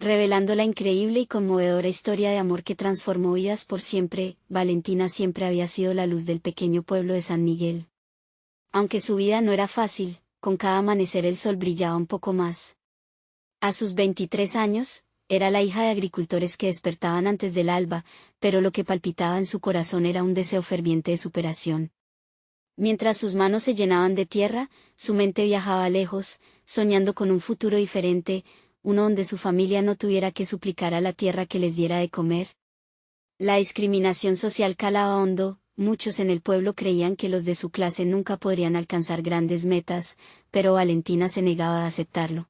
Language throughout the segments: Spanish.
Revelando la increíble y conmovedora historia de amor que transformó vidas por siempre. Valentina siempre había sido la luz del pequeño pueblo de San Miguel. Aunque su vida no era fácil, con cada amanecer el sol brillaba un poco más. A sus 23 años, era la hija de agricultores que despertaban antes del alba, pero lo que palpitaba en su corazón era un deseo ferviente de superación. Mientras sus manos se llenaban de tierra, su mente viajaba lejos, soñando con un futuro diferente, uno donde su familia no tuviera que suplicar a la tierra que les diera de comer. La discriminación social calaba hondo, muchos en el pueblo creían que los de su clase nunca podrían alcanzar grandes metas, pero Valentina se negaba a aceptarlo.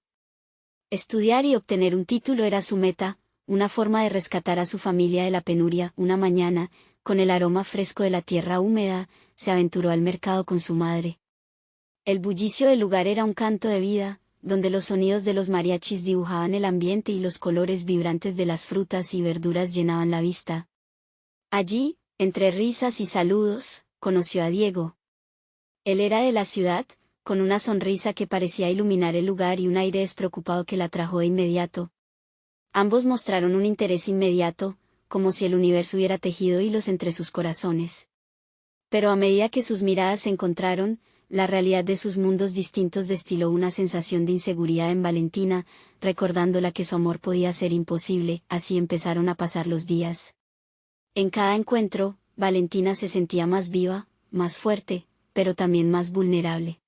Estudiar y obtener un título era su meta, una forma de rescatar a su familia de la penuria. Una mañana, con el aroma fresco de la tierra húmeda, se aventuró al mercado con su madre. El bullicio del lugar era un canto de vida, donde los sonidos de los mariachis dibujaban el ambiente y los colores vibrantes de las frutas y verduras llenaban la vista. Allí, entre risas y saludos, conoció a Diego. Él era de la ciudad, con una sonrisa que parecía iluminar el lugar y un aire despreocupado que la atrajo de inmediato. Ambos mostraron un interés inmediato, como si el universo hubiera tejido hilos entre sus corazones. Pero a medida que sus miradas se encontraron, la realidad de sus mundos distintos destiló una sensación de inseguridad en Valentina, recordándola que su amor podía ser imposible. Así empezaron a pasar los días. En cada encuentro, Valentina se sentía más viva, más fuerte, pero también más vulnerable.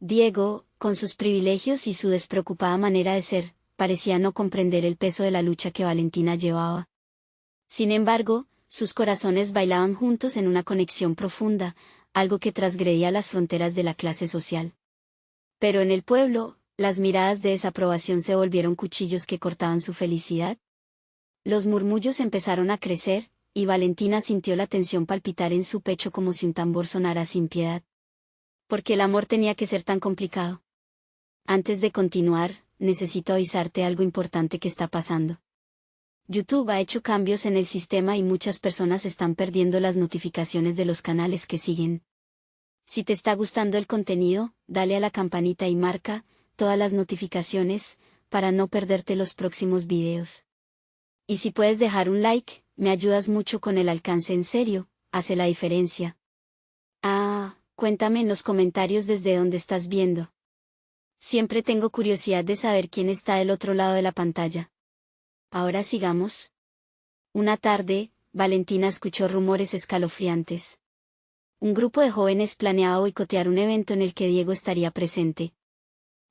Diego, con sus privilegios y su despreocupada manera de ser, parecía no comprender el peso de la lucha que Valentina llevaba. Sin embargo, sus corazones bailaban juntos en una conexión profunda, algo que transgredía las fronteras de la clase social. Pero en el pueblo, las miradas de desaprobación se volvieron cuchillos que cortaban su felicidad. Los murmullos empezaron a crecer, y Valentina sintió la tensión palpitar en su pecho como si un tambor sonara sin piedad. ¿Por qué el amor tenía que ser tan complicado? Antes de continuar, necesito avisarte algo importante que está pasando. YouTube ha hecho cambios en el sistema y muchas personas están perdiendo las notificaciones de los canales que siguen. Si te está gustando el contenido, dale a la campanita y marca todas las notificaciones, para no perderte los próximos videos. Y si puedes dejar un like, me ayudas mucho con el alcance. En serio, hace la diferencia. Cuéntame en los comentarios desde dónde estás viendo. Siempre tengo curiosidad de saber quién está del otro lado de la pantalla. Ahora sigamos. Una tarde, Valentina escuchó rumores escalofriantes. Un grupo de jóvenes planeaba boicotear un evento en el que Diego estaría presente.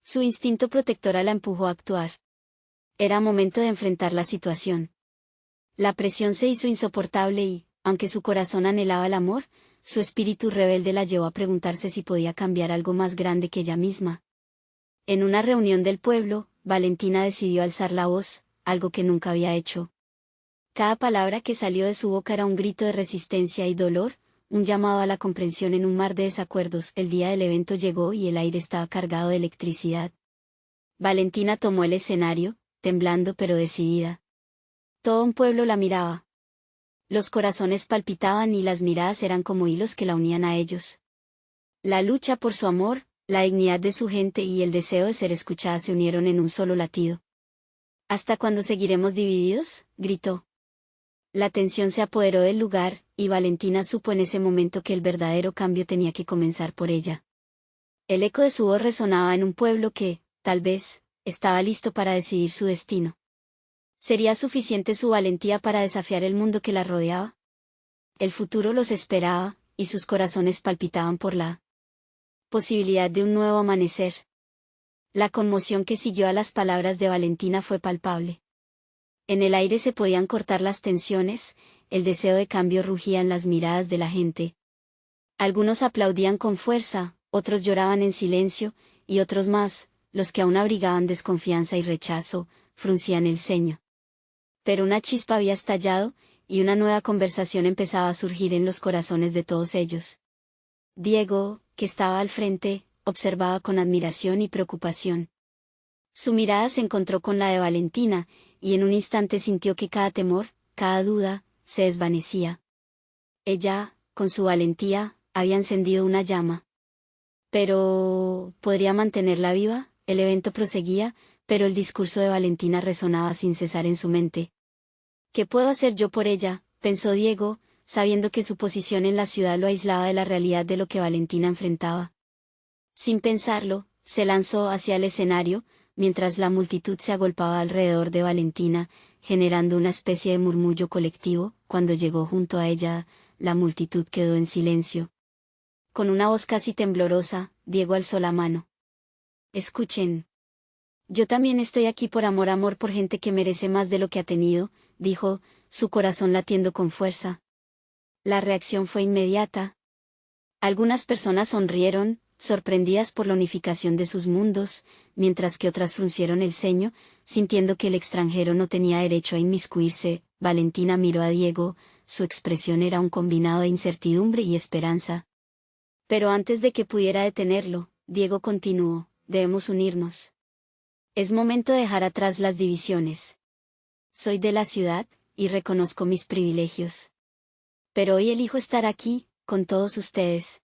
Su instinto protector la empujó a actuar. Era momento de enfrentar la situación. La presión se hizo insoportable y, aunque su corazón anhelaba el amor, su espíritu rebelde la llevó a preguntarse si podía cambiar algo más grande que ella misma. En una reunión del pueblo, Valentina decidió alzar la voz, algo que nunca había hecho. Cada palabra que salió de su boca era un grito de resistencia y dolor, un llamado a la comprensión en un mar de desacuerdos. El día del evento llegó y el aire estaba cargado de electricidad. Valentina tomó el escenario, temblando pero decidida. Todo un pueblo la miraba. Los corazones palpitaban y las miradas eran como hilos que la unían a ellos. La lucha por su amor, la dignidad de su gente y el deseo de ser escuchada se unieron en un solo latido. ¿Hasta cuándo seguiremos divididos?, gritó. La tensión se apoderó del lugar, y Valentina supo en ese momento que el verdadero cambio tenía que comenzar por ella. El eco de su voz resonaba en un pueblo que, tal vez, estaba listo para decidir su destino. ¿Sería suficiente su valentía para desafiar el mundo que la rodeaba? El futuro los esperaba, y sus corazones palpitaban por la posibilidad de un nuevo amanecer. La conmoción que siguió a las palabras de Valentina fue palpable. En el aire se podían cortar las tensiones, el deseo de cambio rugía en las miradas de la gente. Algunos aplaudían con fuerza, otros lloraban en silencio, y otros más, los que aún abrigaban desconfianza y rechazo, fruncían el ceño. Pero una chispa había estallado, y una nueva conversación empezaba a surgir en los corazones de todos ellos. Diego, que estaba al frente, observaba con admiración y preocupación. Su mirada se encontró con la de Valentina, y en un instante sintió que cada temor, cada duda, se desvanecía. Ella, con su valentía, había encendido una llama. Pero, ¿podría mantenerla viva? El evento proseguía, pero el discurso de Valentina resonaba sin cesar en su mente. ¿Qué puedo hacer yo por ella?, pensó Diego, sabiendo que su posición en la ciudad lo aislaba de la realidad de lo que Valentina enfrentaba. Sin pensarlo, se lanzó hacia el escenario, mientras la multitud se agolpaba alrededor de Valentina, generando una especie de murmullo colectivo. Cuando llegó junto a ella, la multitud quedó en silencio. Con una voz casi temblorosa, Diego alzó la mano. «Escuchen. Yo también estoy aquí por amor por gente que merece más de lo que ha tenido», dijo, su corazón latiendo con fuerza. La reacción fue inmediata. Algunas personas sonrieron, sorprendidas por la unificación de sus mundos, mientras que otras fruncieron el ceño, sintiendo que el extranjero no tenía derecho a inmiscuirse. Valentina miró a Diego, su expresión era un combinado de incertidumbre y esperanza. Pero antes de que pudiera detenerlo, Diego continuó: «Debemos unirnos. Es momento de dejar atrás las divisiones. Soy de la ciudad, y reconozco mis privilegios. Pero hoy elijo estar aquí, con todos ustedes.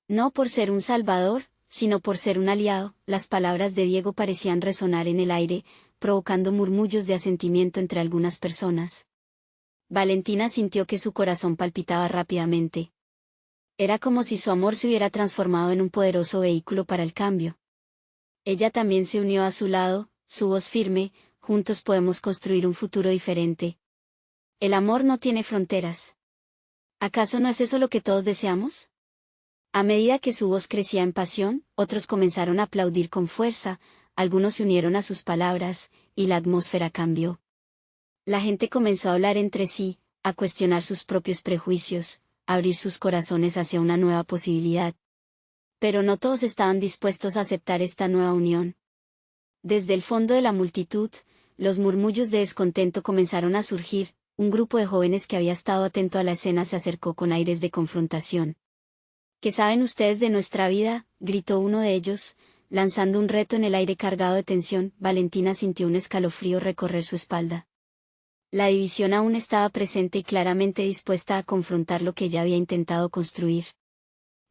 No por ser un salvador, sino por ser un aliado». Las palabras de Diego parecían resonar en el aire, provocando murmullos de asentimiento entre algunas personas. Valentina sintió que su corazón palpitaba rápidamente. Era como si su amor se hubiera transformado en un poderoso vehículo para el cambio. Ella también se unió a su lado, su voz firme: «Juntos podemos construir un futuro diferente. El amor no tiene fronteras. ¿Acaso no es eso lo que todos deseamos?». A medida que su voz crecía en pasión, otros comenzaron a aplaudir con fuerza, algunos se unieron a sus palabras, y la atmósfera cambió. La gente comenzó a hablar entre sí, a cuestionar sus propios prejuicios, a abrir sus corazones hacia una nueva posibilidad. Pero no todos estaban dispuestos a aceptar esta nueva unión. Desde el fondo de la multitud, los murmullos de descontento comenzaron a surgir. Un grupo de jóvenes que había estado atento a la escena se acercó con aires de confrontación. «¿Qué saben ustedes de nuestra vida?», gritó uno de ellos, lanzando un reto en el aire cargado de tensión. Valentina sintió un escalofrío recorrer su espalda. La división aún estaba presente y claramente dispuesta a confrontar lo que ella había intentado construir.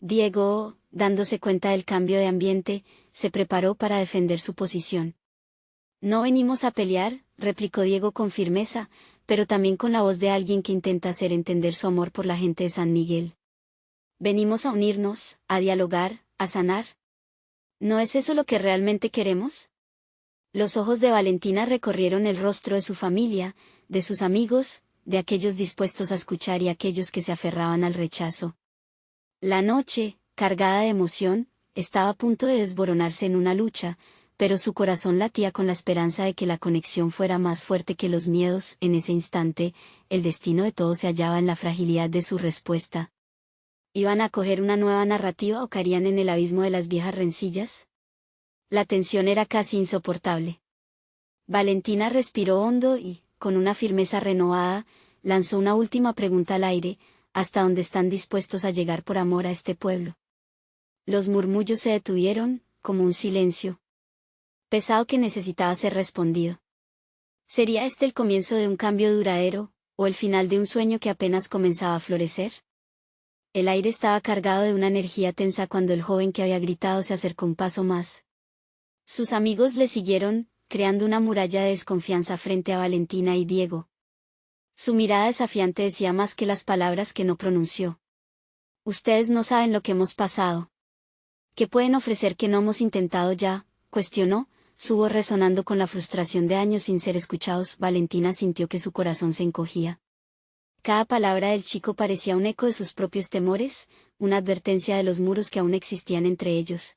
Diego, dándose cuenta del cambio de ambiente, se preparó para defender su posición. «No venimos a pelear», replicó Diego con firmeza, pero también con la voz de alguien que intenta hacer entender su amor por la gente de San Miguel. «Venimos a unirnos, a dialogar, a sanar. ¿No es eso lo que realmente queremos?». Los ojos de Valentina recorrieron el rostro de su familia, de sus amigos, de aquellos dispuestos a escuchar y aquellos que se aferraban al rechazo. La noche, cargada de emoción, estaba a punto de desboronarse en una lucha, pero su corazón latía con la esperanza de que la conexión fuera más fuerte que los miedos. En ese instante, el destino de todos se hallaba en la fragilidad de su respuesta. ¿Iban a coger una nueva narrativa o caerían en el abismo de las viejas rencillas? La tensión era casi insoportable. Valentina respiró hondo y, con una firmeza renovada, lanzó una última pregunta al aire: ¿hasta dónde están dispuestos a llegar por amor a este pueblo? Los murmullos se detuvieron, como un silencio pesado que necesitaba ser respondido. ¿Sería este el comienzo de un cambio duradero, o el final de un sueño que apenas comenzaba a florecer? El aire estaba cargado de una energía tensa cuando el joven que había gritado se acercó un paso más. Sus amigos le siguieron, creando una muralla de desconfianza frente a Valentina y Diego. Su mirada desafiante decía más que las palabras que no pronunció. «Ustedes no saben lo que hemos pasado. ¿Qué pueden ofrecer que no hemos intentado ya?», cuestionó, su voz resonando con la frustración de años sin ser escuchados. Valentina sintió que su corazón se encogía. Cada palabra del chico parecía un eco de sus propios temores, una advertencia de los muros que aún existían entre ellos.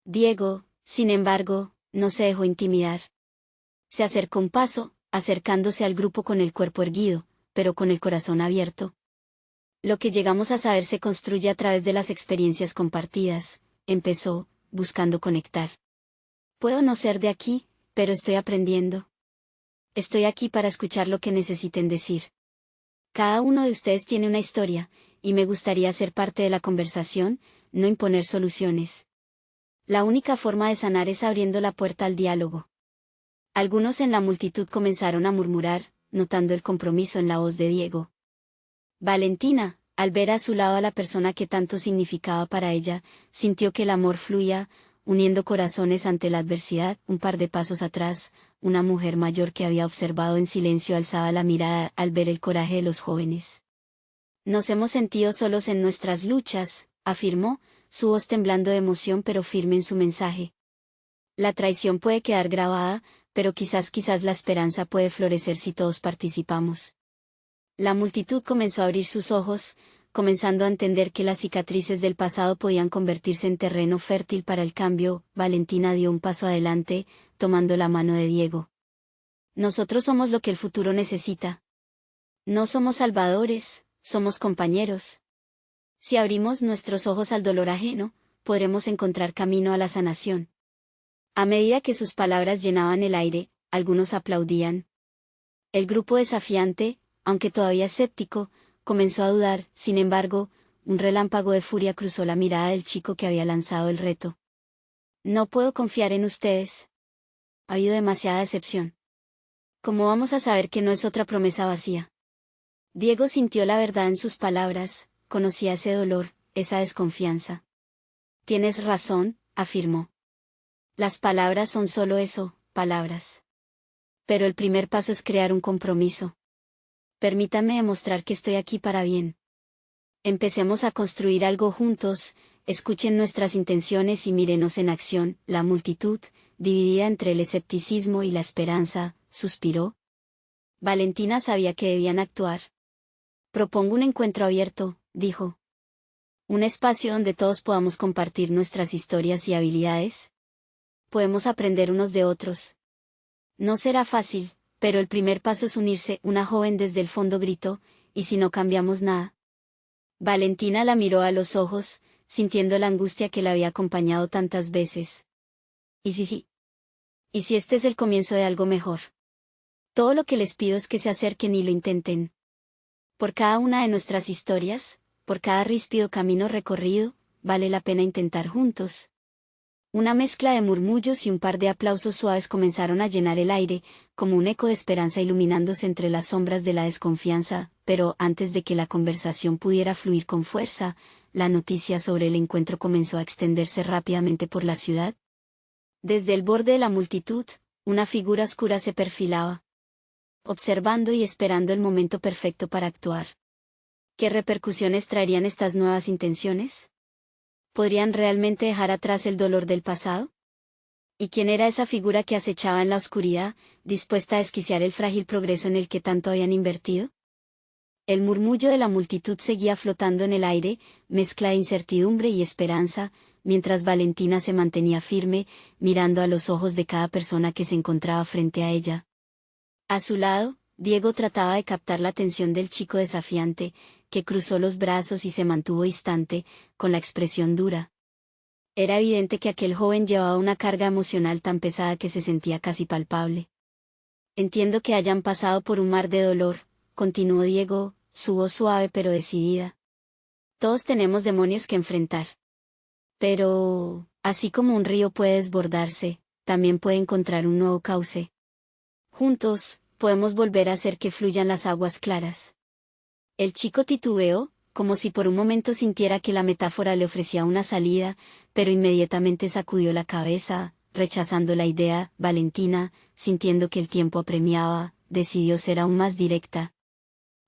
Diego, sin embargo, no se dejó intimidar. Se acercó un paso, acercándose al grupo con el cuerpo erguido, pero con el corazón abierto. «Lo que llegamos a saber se construye a través de las experiencias compartidas», empezó, buscando conectar. «Puedo no ser de aquí, pero estoy aprendiendo. Estoy aquí para escuchar lo que necesiten decir. Cada uno de ustedes tiene una historia, y me gustaría ser parte de la conversación, no imponer soluciones. La única forma de sanar es abriendo la puerta al diálogo». Algunos en la multitud comenzaron a murmurar, notando el compromiso en la voz de Diego. Valentina, al ver a su lado a la persona que tanto significaba para ella, sintió que el amor fluía, uniendo corazones ante la adversidad. Un par de pasos atrás, una mujer mayor que había observado en silencio alzaba la mirada al ver el coraje de los jóvenes. Nos hemos sentido solos en nuestras luchas, afirmó, su voz temblando de emoción pero firme en su mensaje. La traición puede quedar grabada, pero quizás la esperanza puede florecer si todos participamos. La multitud comenzó a abrir sus ojos, comenzando a entender que las cicatrices del pasado podían convertirse en terreno fértil para el cambio. Valentina dio un paso adelante, tomando la mano de Diego. Nosotros somos lo que el futuro necesita. No somos salvadores, somos compañeros. Si abrimos nuestros ojos al dolor ajeno, podremos encontrar camino a la sanación. A medida que sus palabras llenaban el aire, algunos aplaudían. El grupo desafiante, aunque todavía escéptico, comenzó a dudar. Sin embargo, un relámpago de furia cruzó la mirada del chico que había lanzado el reto. No puedo confiar en ustedes. Ha habido demasiada decepción. ¿Cómo vamos a saber que no es otra promesa vacía? Diego sintió la verdad en sus palabras, conocía ese dolor, esa desconfianza. Tienes razón, afirmó. Las palabras son solo eso, palabras. Pero el primer paso es crear un compromiso. Permítame demostrar que estoy aquí para bien. Empecemos a construir algo juntos, escuchen nuestras intenciones y mírenos en acción. La multitud, dividida entre el escepticismo y la esperanza, suspiró. Valentina sabía que debían actuar. Propongo un encuentro abierto, dijo. Un espacio donde todos podamos compartir nuestras historias y habilidades. Podemos aprender unos de otros. No será fácil, pero el primer paso es unirse. Una joven desde el fondo gritó, ¿y si no cambiamos nada? Valentina la miró a los ojos, sintiendo la angustia que la había acompañado tantas veces. ¿Y si? ¿Y si este es el comienzo de algo mejor? Todo lo que les pido es que se acerquen y lo intenten. Por cada una de nuestras historias, por cada ríspido camino recorrido, vale la pena intentar juntos. Una mezcla de murmullos y un par de aplausos suaves comenzaron a llenar el aire, como un eco de esperanza iluminándose entre las sombras de la desconfianza, pero antes de que la conversación pudiera fluir con fuerza, la noticia sobre el encuentro comenzó a extenderse rápidamente por la ciudad. Desde el borde de la multitud, una figura oscura se perfilaba, observando y esperando el momento perfecto para actuar. ¿Qué repercusiones traerían estas nuevas intenciones? ¿Podrían realmente dejar atrás el dolor del pasado? ¿Y quién era esa figura que acechaba en la oscuridad, dispuesta a esquiciar el frágil progreso en el que tanto habían invertido? El murmullo de la multitud seguía flotando en el aire, mezcla de incertidumbre y esperanza, mientras Valentina se mantenía firme, mirando a los ojos de cada persona que se encontraba frente a ella. A su lado, Diego trataba de captar la atención del chico desafiante, que cruzó los brazos y se mantuvo distante, con la expresión dura. Era evidente que aquel joven llevaba una carga emocional tan pesada que se sentía casi palpable. Entiendo que hayan pasado por un mar de dolor, continuó Diego, su voz suave pero decidida. Todos tenemos demonios que enfrentar. Pero, así como un río puede desbordarse, también puede encontrar un nuevo cauce. Juntos, podemos volver a hacer que fluyan las aguas claras. El chico titubeó, como si por un momento sintiera que la metáfora le ofrecía una salida, pero inmediatamente sacudió la cabeza, rechazando la idea. Valentina, sintiendo que el tiempo apremiaba, decidió ser aún más directa.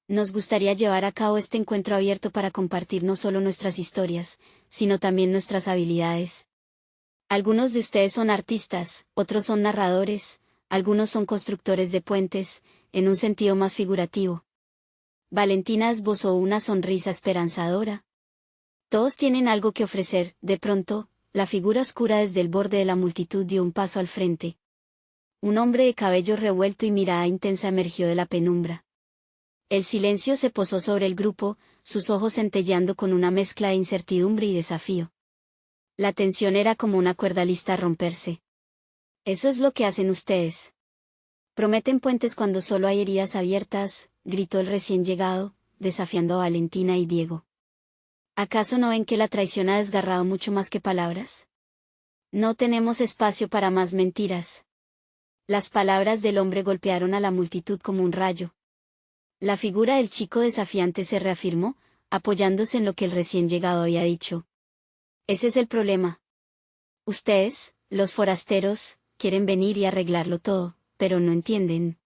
Nos gustaría llevar a cabo este encuentro abierto para compartir no solo nuestras historias, sino también nuestras habilidades. Algunos de ustedes son artistas, otros son narradores, algunos son constructores de puentes, en un sentido más figurativo. Valentina esbozó una sonrisa esperanzadora. Todos tienen algo que ofrecer. De pronto, la figura oscura desde el borde de la multitud dio un paso al frente. Un hombre de cabello revuelto y mirada intensa emergió de la penumbra. El silencio se posó sobre el grupo, sus ojos centelleando con una mezcla de incertidumbre y desafío. La tensión era como una cuerda lista a romperse. Eso es lo que hacen ustedes. Prometen puentes cuando solo hay heridas abiertas, gritó el recién llegado, desafiando a Valentina y Diego. ¿Acaso no ven que la traición ha desgarrado mucho más que palabras? No tenemos espacio para más mentiras. Las palabras del hombre golpearon a la multitud como un rayo. La figura del chico desafiante se reafirmó, apoyándose en lo que el recién llegado había dicho. Ese es el problema. Ustedes, los forasteros, quieren venir y arreglarlo todo, pero no entienden.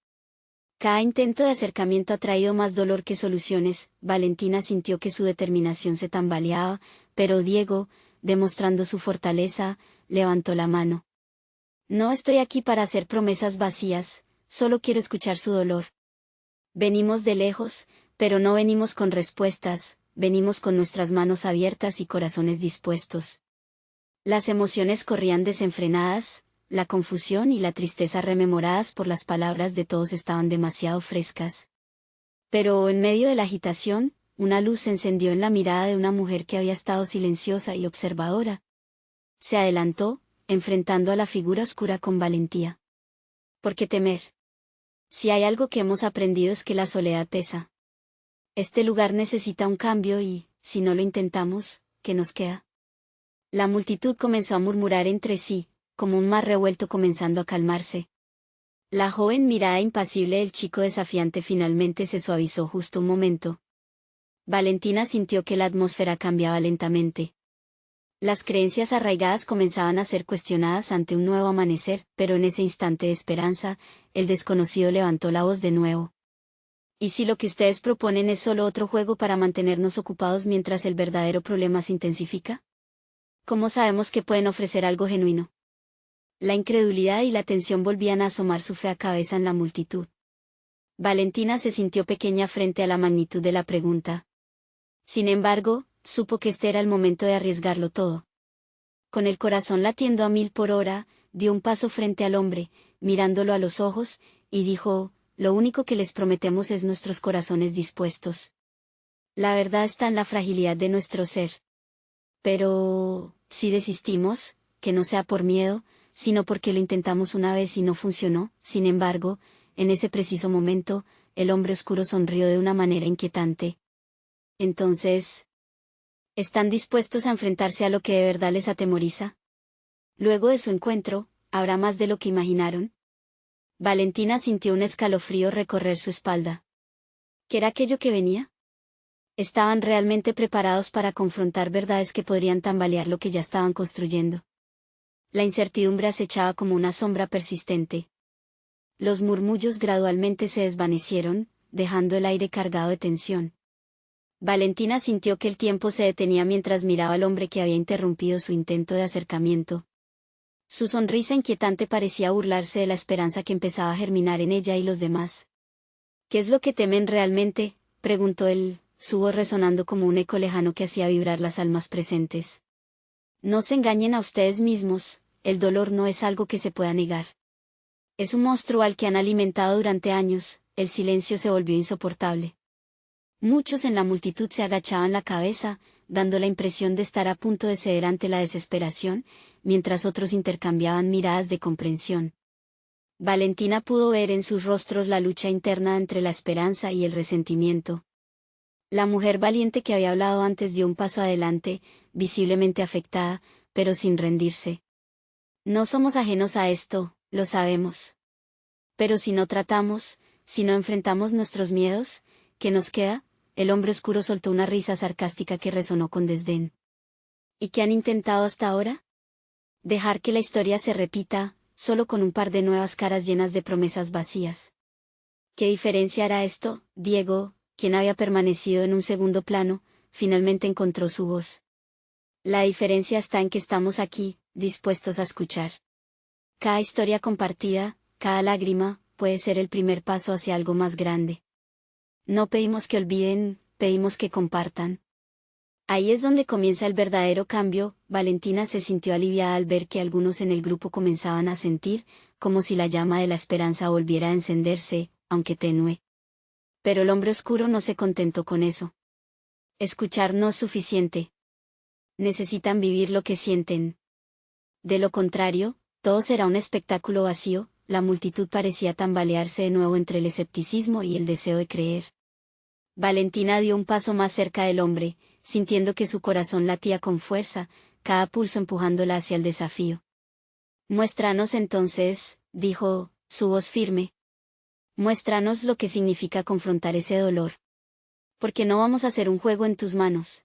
Cada intento de acercamiento ha traído más dolor que soluciones. Valentina sintió que su determinación se tambaleaba, pero Diego, demostrando su fortaleza, levantó la mano. No estoy aquí para hacer promesas vacías, solo quiero escuchar su dolor. Venimos de lejos, pero no venimos con respuestas, venimos con nuestras manos abiertas y corazones dispuestos. Las emociones corrían desenfrenadas, la confusión y la tristeza rememoradas por las palabras de todos estaban demasiado frescas. Pero en medio de la agitación, una luz se encendió en la mirada de una mujer que había estado silenciosa y observadora. Se adelantó, enfrentando a la figura oscura con valentía. ¿Por qué temer? Si hay algo que hemos aprendido es que la soledad pesa. Este lugar necesita un cambio y, si no lo intentamos, ¿qué nos queda? La multitud comenzó a murmurar entre sí, como un mar revuelto comenzando a calmarse. La joven mirada impasible del chico desafiante finalmente se suavizó justo un momento. Valentina sintió que la atmósfera cambiaba lentamente. Las creencias arraigadas comenzaban a ser cuestionadas ante un nuevo amanecer, pero en ese instante de esperanza, el desconocido levantó la voz de nuevo. ¿Y si lo que ustedes proponen es solo otro juego para mantenernos ocupados mientras el verdadero problema se intensifica? ¿Cómo sabemos que pueden ofrecer algo genuino? La incredulidad y la tensión volvían a asomar su fea cabeza en la multitud. Valentina se sintió pequeña frente a la magnitud de la pregunta. Sin embargo, supo que este era el momento de arriesgarlo todo. Con el corazón latiendo a 1000 por hora, dio un paso frente al hombre, mirándolo a los ojos, y dijo, lo único que les prometemos es nuestros corazones dispuestos. La verdad está en la fragilidad de nuestro ser. Pero, si desistimos, que no sea por miedo, sino porque lo intentamos una vez y no funcionó. Sin embargo, en ese preciso momento, el hombre oscuro sonrió de una manera inquietante. Entonces, ¿están dispuestos a enfrentarse a lo que de verdad les atemoriza? Luego de su encuentro, ¿habrá más de lo que imaginaron? Valentina sintió un escalofrío recorrer su espalda. ¿Qué era aquello que venía? ¿Estaban realmente preparados para confrontar verdades que podrían tambalear lo que ya estaban construyendo? La incertidumbre acechaba como una sombra persistente. Los murmullos gradualmente se desvanecieron, dejando el aire cargado de tensión. Valentina sintió que el tiempo se detenía mientras miraba al hombre que había interrumpido su intento de acercamiento. Su sonrisa inquietante parecía burlarse de la esperanza que empezaba a germinar en ella y los demás. ¿Qué es lo que temen realmente?, preguntó él, su voz resonando como un eco lejano que hacía vibrar las almas presentes. No se engañen a ustedes mismos, el dolor no es algo que se pueda negar. Es un monstruo al que han alimentado durante años. El silencio se volvió insoportable. Muchos en la multitud se agachaban la cabeza, dando la impresión de estar a punto de ceder ante la desesperación, mientras otros intercambiaban miradas de comprensión. Valentina pudo ver en sus rostros la lucha interna entre la esperanza y el resentimiento. La mujer valiente que había hablado antes dio un paso adelante, visiblemente afectada, pero sin rendirse. No somos ajenos a esto, lo sabemos. Pero si no tratamos, si no enfrentamos nuestros miedos, ¿qué nos queda? El hombre oscuro soltó una risa sarcástica que resonó con desdén. ¿Y qué han intentado hasta ahora? Dejar que la historia se repita, solo con un par de nuevas caras llenas de promesas vacías. ¿Qué diferencia hará esto? Diego, quien había permanecido en un segundo plano, finalmente encontró su voz. La diferencia está en que estamos aquí, dispuestos a escuchar. Cada historia compartida, cada lágrima, puede ser el primer paso hacia algo más grande. No pedimos que olviden, pedimos que compartan. Ahí es donde comienza el verdadero cambio. Valentina se sintió aliviada al ver que algunos en el grupo comenzaban a sentir, como si la llama de la esperanza volviera a encenderse, aunque tenue. Pero el hombre oscuro no se contentó con eso. Escuchar no es suficiente. Necesitan vivir lo que sienten. De lo contrario, todo será un espectáculo vacío. La multitud parecía tambalearse de nuevo entre el escepticismo y el deseo de creer. Valentina dio un paso más cerca del hombre, sintiendo que su corazón latía con fuerza, cada pulso empujándola hacia el desafío. Muéstranos entonces, dijo, su voz firme. Muéstranos lo que significa confrontar ese dolor. Porque no vamos a hacer un juego en tus manos.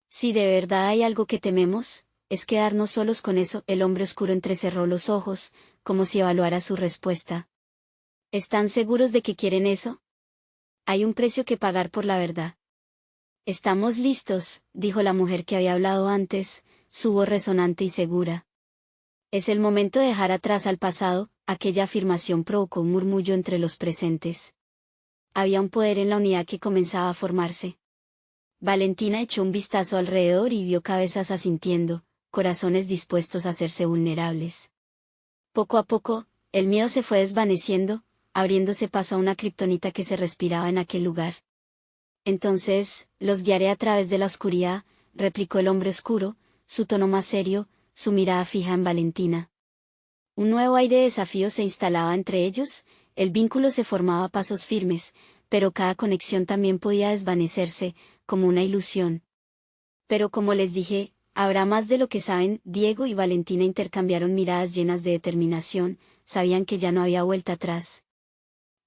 Si de verdad hay algo que tememos, es quedarnos solos con eso. El hombre oscuro entrecerró los ojos, como si evaluara su respuesta. ¿Están seguros de que quieren eso? Hay un precio que pagar por la verdad. Estamos listos, dijo la mujer que había hablado antes, su voz resonante y segura. Es el momento de dejar atrás al pasado. Aquella afirmación provocó un murmullo entre los presentes. Había un poder en la unidad que comenzaba a formarse. Valentina echó un vistazo alrededor y vio cabezas asintiendo, corazones dispuestos a hacerse vulnerables. Poco a poco, el miedo se fue desvaneciendo, abriéndose paso a una kriptonita que se respiraba en aquel lugar. Entonces, los guiaré a través de la oscuridad, replicó el hombre oscuro, su tono más serio, su mirada fija en Valentina. Un nuevo aire de desafío se instalaba entre ellos, el vínculo se formaba a pasos firmes, pero cada conexión también podía desvanecerse, como una ilusión. Pero como les dije, habrá más de lo que saben. Diego y Valentina intercambiaron miradas llenas de determinación, sabían que ya no había vuelta atrás.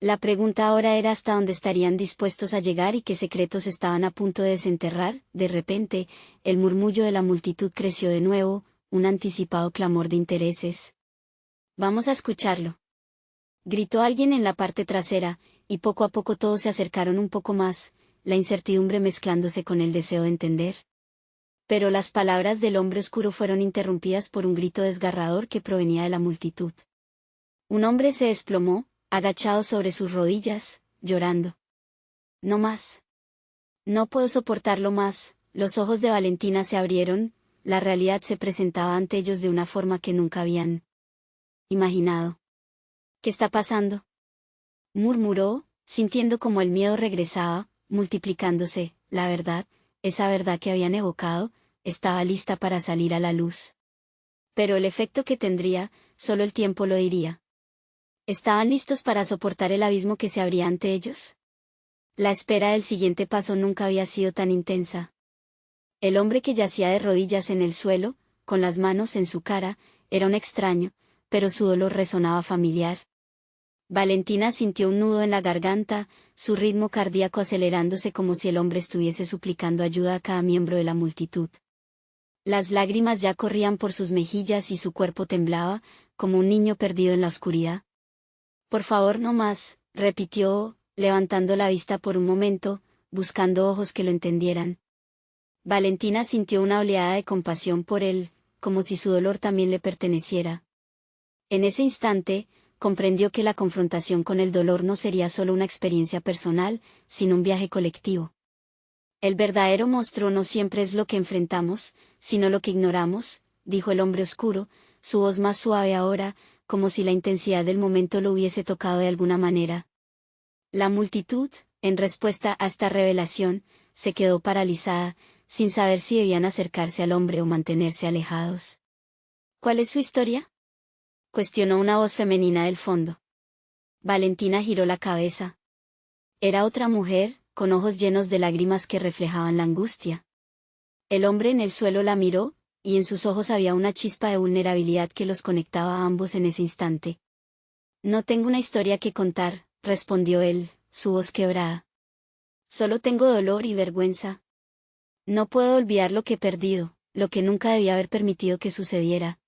La pregunta ahora era hasta dónde estarían dispuestos a llegar y qué secretos estaban a punto de desenterrar. De repente, el murmullo de la multitud creció de nuevo, un anticipado clamor de intereses. Vamos a escucharlo. Gritó alguien en la parte trasera, y poco a poco todos se acercaron un poco más, la incertidumbre mezclándose con el deseo de entender. Pero las palabras del hombre oscuro fueron interrumpidas por un grito desgarrador que provenía de la multitud. Un hombre se desplomó, agachado sobre sus rodillas, llorando. No más. No puedo soportarlo más. Los ojos de Valentina se abrieron, la realidad se presentaba ante ellos de una forma que nunca habían imaginado. ¿Qué está pasando?, murmuró, sintiendo como el miedo regresaba, multiplicándose. La verdad, esa verdad que habían evocado, estaba lista para salir a la luz. Pero el efecto que tendría, solo el tiempo lo diría. ¿Estaban listos para soportar el abismo que se abría ante ellos? La espera del siguiente paso nunca había sido tan intensa. El hombre que yacía de rodillas en el suelo, con las manos en su cara, era un extraño, pero su dolor resonaba familiar. Valentina sintió un nudo en la garganta, su ritmo cardíaco acelerándose como si el hombre estuviese suplicando ayuda a cada miembro de la multitud. Las lágrimas ya corrían por sus mejillas y su cuerpo temblaba, como un niño perdido en la oscuridad. Por favor, no más, repitió, levantando la vista por un momento, buscando ojos que lo entendieran. Valentina sintió una oleada de compasión por él, como si su dolor también le perteneciera. En ese instante, comprendió que la confrontación con el dolor no sería solo una experiencia personal, sino un viaje colectivo. El verdadero monstruo no siempre es lo que enfrentamos, sino lo que ignoramos, dijo el hombre oscuro, su voz más suave ahora, como si la intensidad del momento lo hubiese tocado de alguna manera. La multitud, en respuesta a esta revelación, se quedó paralizada, sin saber si debían acercarse al hombre o mantenerse alejados. ¿Cuál es su historia?, cuestionó una voz femenina del fondo. Valentina giró la cabeza. Era otra mujer, con ojos llenos de lágrimas que reflejaban la angustia. El hombre en el suelo la miró, y en sus ojos había una chispa de vulnerabilidad que los conectaba a ambos en ese instante. No tengo una historia que contar, respondió él, su voz quebrada. Solo tengo dolor y vergüenza. No puedo olvidar lo que he perdido, lo que nunca debía haber permitido que sucediera.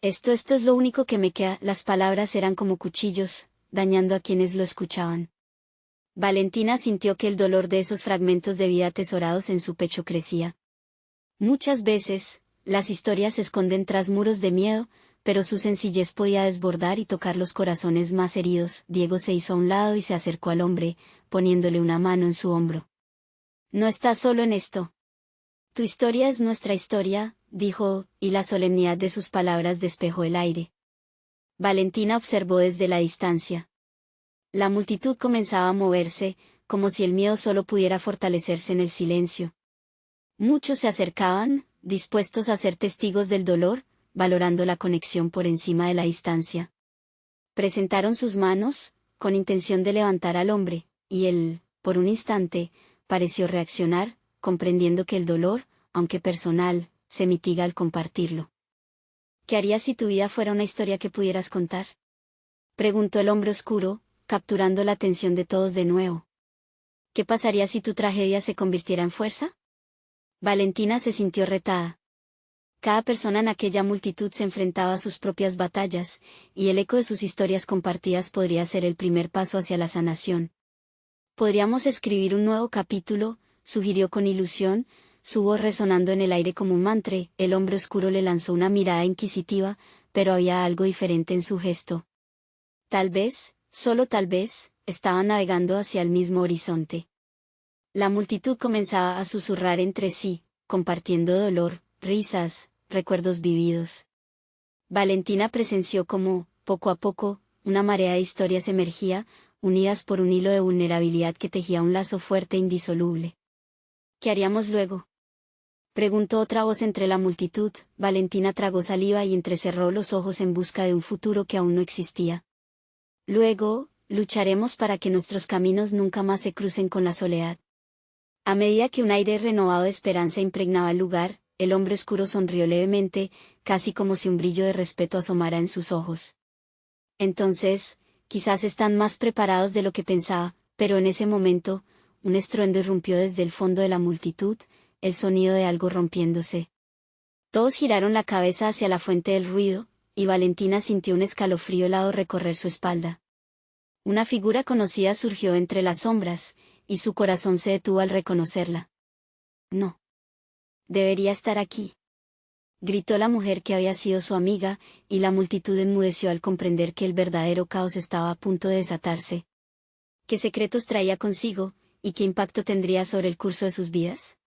Esto es lo único que me queda. Las palabras eran como cuchillos, dañando a quienes lo escuchaban. Valentina sintió que el dolor de esos fragmentos de vida atesorados en su pecho crecía. Muchas veces, las historias se esconden tras muros de miedo, pero su sencillez podía desbordar y tocar los corazones más heridos. Diego se hizo a un lado y se acercó al hombre, poniéndole una mano en su hombro. No estás solo en esto. Tu historia es nuestra historia, dijo, y la solemnidad de sus palabras despejó el aire. Valentina observó desde la distancia. La multitud comenzaba a moverse, como si el miedo solo pudiera fortalecerse en el silencio. Muchos se acercaban, dispuestos a ser testigos del dolor, valorando la conexión por encima de la distancia. Presentaron sus manos, con intención de levantar al hombre, y él, por un instante, pareció reaccionar, comprendiendo que el dolor, aunque personal, se mitiga al compartirlo. ¿Qué harías si tu vida fuera una historia que pudieras contar?, preguntó el hombre oscuro, capturando la atención de todos de nuevo. ¿Qué pasaría si tu tragedia se convirtiera en fuerza? Valentina se sintió retada. Cada persona en aquella multitud se enfrentaba a sus propias batallas, y el eco de sus historias compartidas podría ser el primer paso hacia la sanación. Podríamos escribir un nuevo capítulo, sugirió con ilusión, su voz resonando en el aire como un mantra. El hombre oscuro le lanzó una mirada inquisitiva, pero había algo diferente en su gesto. Tal vez, solo tal vez, estaban navegando hacia el mismo horizonte. La multitud comenzaba a susurrar entre sí, compartiendo dolor, risas, recuerdos vividos. Valentina presenció cómo, poco a poco, una marea de historias emergía, unidas por un hilo de vulnerabilidad que tejía un lazo fuerte e indisoluble. ¿Qué haríamos luego?, preguntó otra voz entre la multitud. Valentina tragó saliva y entrecerró los ojos en busca de un futuro que aún no existía. Luego, lucharemos para que nuestros caminos nunca más se crucen con la soledad. A medida que un aire renovado de esperanza impregnaba el lugar, el hombre oscuro sonrió levemente, casi como si un brillo de respeto asomara en sus ojos. Entonces, quizás están más preparados de lo que pensaba, pero en ese momento, un estruendo irrumpió desde el fondo de la multitud, el sonido de algo rompiéndose. Todos giraron la cabeza hacia la fuente del ruido, y Valentina sintió un escalofrío helado recorrer su espalda. Una figura conocida surgió entre las sombras, y su corazón se detuvo al reconocerla. No. Debería estar aquí, gritó la mujer que había sido su amiga, y la multitud enmudeció al comprender que el verdadero caos estaba a punto de desatarse. ¿Qué secretos traía consigo, y qué impacto tendría sobre el curso de sus vidas?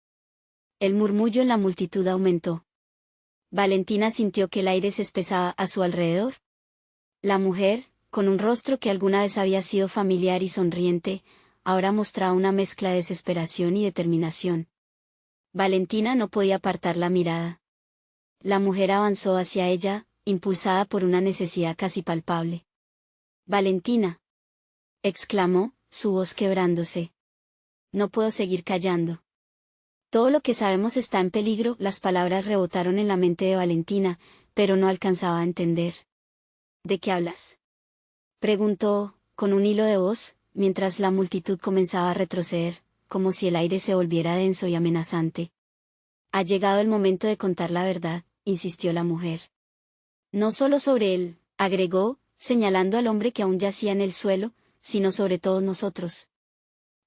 El murmullo en la multitud aumentó. Valentina sintió que el aire se espesaba a su alrededor. La mujer, con un rostro que alguna vez había sido familiar y sonriente, ahora mostraba una mezcla de desesperación y determinación. Valentina no podía apartar la mirada. La mujer avanzó hacia ella, impulsada por una necesidad casi palpable. «Valentina», exclamó, su voz quebrándose. «No puedo seguir callando. Todo lo que sabemos está en peligro». Las palabras rebotaron en la mente de Valentina, pero no alcanzaba a entender. «¿De qué hablas?», preguntó, con un hilo de voz, mientras la multitud comenzaba a retroceder, como si el aire se volviera denso y amenazante. «Ha llegado el momento de contar la verdad», insistió la mujer. «No solo sobre él», agregó, señalando al hombre que aún yacía en el suelo, sino sobre todos nosotros.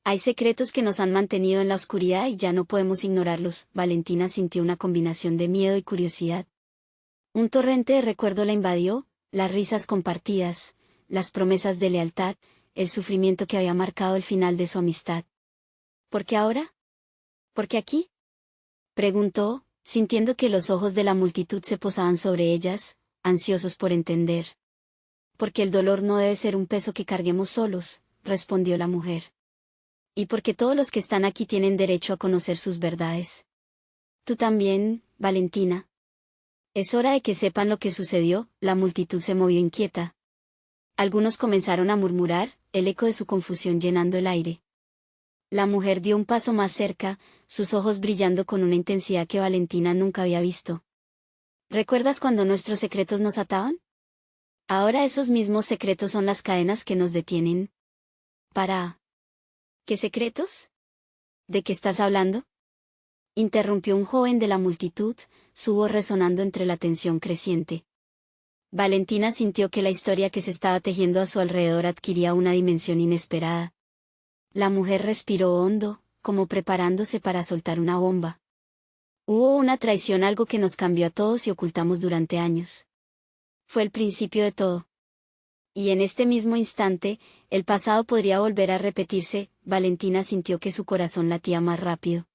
«Hay secretos que nos han mantenido en la oscuridad y ya no podemos ignorarlos». Valentina sintió una combinación de miedo y curiosidad. Un torrente de recuerdo la invadió, las risas compartidas, las promesas de lealtad, el sufrimiento que había marcado el final de su amistad. «¿Por qué ahora? ¿Por qué aquí?», preguntó, sintiendo que los ojos de la multitud se posaban sobre ellas, ansiosos por entender. «Porque el dolor no debe ser un peso que carguemos solos», respondió la mujer. «Y porque todos los que están aquí tienen derecho a conocer sus verdades. Tú también, Valentina. Es hora de que sepan lo que sucedió». La multitud se movió inquieta. Algunos comenzaron a murmurar, el eco de su confusión llenando el aire. La mujer dio un paso más cerca, sus ojos brillando con una intensidad que Valentina nunca había visto. «¿Recuerdas cuando nuestros secretos nos ataban? Ahora esos mismos secretos son las cadenas que nos detienen. ¿Para qué secretos? ¿De qué estás hablando?», interrumpió un joven de la multitud, su voz resonando entre la tensión creciente. Valentina sintió que la historia que se estaba tejiendo a su alrededor adquiría una dimensión inesperada. La mujer respiró hondo, como preparándose para soltar una bomba. «Hubo una traición, algo que nos cambió a todos y ocultamos durante años. Fue el principio de todo. Y en este mismo instante, el pasado podría volver a repetirse». Valentina sintió que su corazón latía más rápido.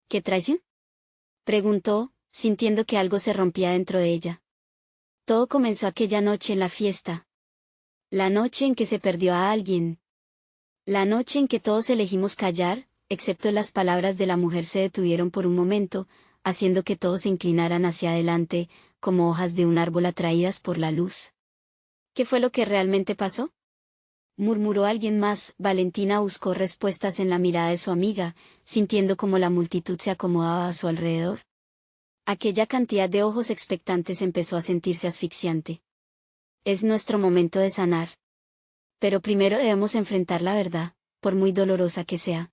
«¿Qué traición?», preguntó, sintiendo que algo se rompía dentro de ella. Todo comenzó aquella noche en la fiesta. La noche en que se perdió a alguien. La noche en que todos elegimos callar, excepto las palabras de la mujer se detuvieron por un momento, haciendo que todos se inclinaran hacia adelante, como hojas de un árbol atraídas por la luz. «¿Qué fue lo que realmente pasó?», murmuró alguien más. Valentina buscó respuestas en la mirada de su amiga, sintiendo como la multitud se acomodaba a su alrededor. Aquella cantidad de ojos expectantes empezó a sentirse asfixiante. «Es nuestro momento de sanar. Pero primero debemos enfrentar la verdad, por muy dolorosa que sea».